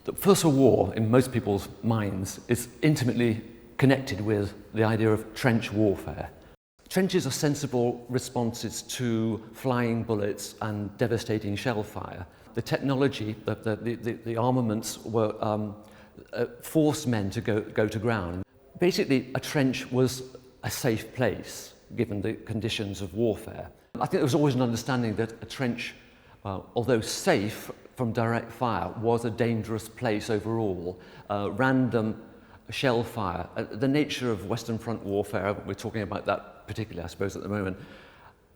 The First World War, in most people's minds, is intimately connected with the idea of trench warfare. Trenches are sensible responses to flying bullets and devastating shell fire. The technology, the armaments were forced men to go to ground. Basically, a trench was a safe place, given the conditions of warfare. I think there was always an understanding that a trench, although safe from direct fire, was a dangerous place overall. Random shell fire, the nature of Western Front warfare, we're talking about that particularly, I suppose, at the moment,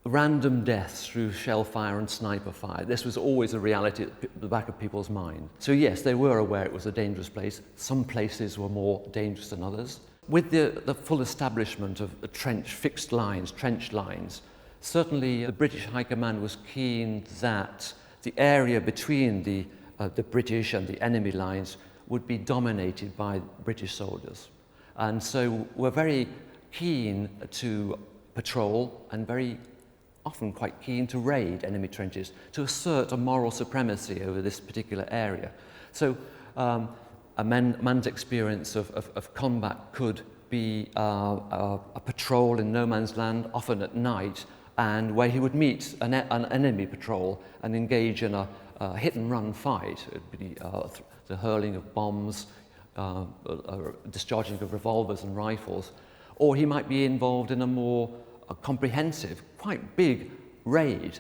random deaths through shell fire and sniper fire. This was always a reality at the back of people's mind. So yes, they were aware it was a dangerous place. Some places were more dangerous than others. With the full establishment of the fixed lines, trench lines, certainly the British High Command was keen that the area between the British and the enemy lines would be dominated by British soldiers. And so we're very keen to patrol and very often quite keen to raid enemy trenches, to assert a moral supremacy over this particular area. So a man's experience of combat could be a patrol in no man's land, often at night, and where he would meet an enemy patrol and engage in a hit-and-run fight. It would be the hurling of bombs, discharging of revolvers and rifles. Or he might be involved in a more comprehensive, quite big raid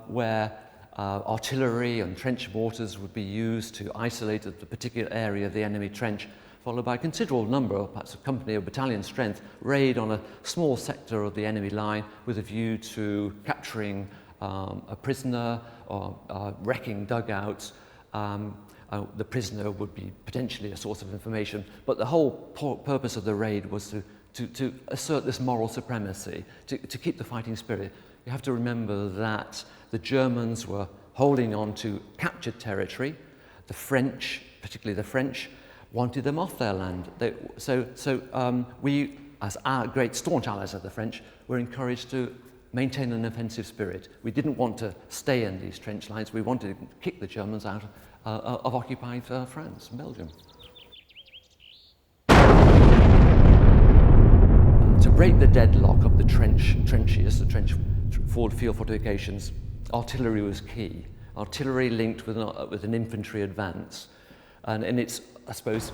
where artillery and trench mortars would be used to isolate the particular area of the enemy trench, followed by a considerable number, perhaps a company or battalion strength, raid on a small sector of the enemy line with a view to capturing a prisoner or wrecking dugouts. The prisoner would be potentially a source of information, but the whole purpose of the raid was to assert this moral supremacy, to keep the fighting spirit. You have to remember that the Germans were holding on to captured territory. The French, particularly the French, wanted them off their land. We, as our great staunch allies of the French, were encouraged to maintain an offensive spirit. We didn't want to stay in these trench lines. We wanted to kick the Germans out of occupied France and Belgium. To break the deadlock of the trenches, the trench field fortifications, artillery was key. Artillery linked with an infantry advance. And in its, I suppose,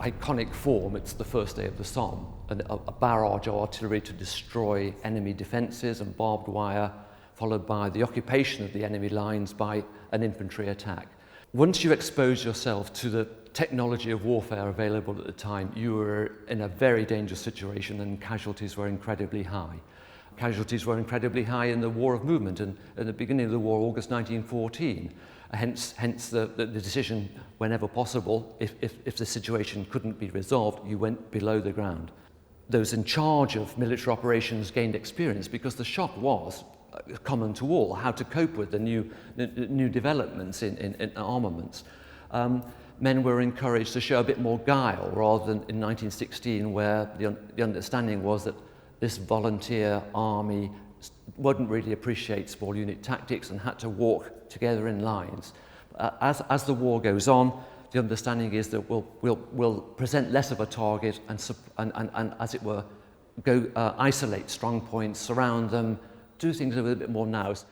iconic form, it's the first day of the Somme, a barrage of artillery to destroy enemy defences and barbed wire, followed by the occupation of the enemy lines by an infantry attack. Once you expose yourself to the technology of warfare available at the time, you were in a very dangerous situation and casualties were incredibly high. Casualties were incredibly high in the War of Movement and at the beginning of the war, August 1914. Hence the decision, whenever possible, if the situation couldn't be resolved, you went below the ground. Those in charge of military operations gained experience because the shock was common to all, how to cope with the new developments in armaments. Men were encouraged to show a bit more guile rather than in 1916, where the understanding was that this volunteer army wouldn't really appreciate small unit tactics and had to walk together in lines. As the war goes on, the understanding is that we'll present less of a target and as it were, isolate strong points, surround them, do things a little bit more nous.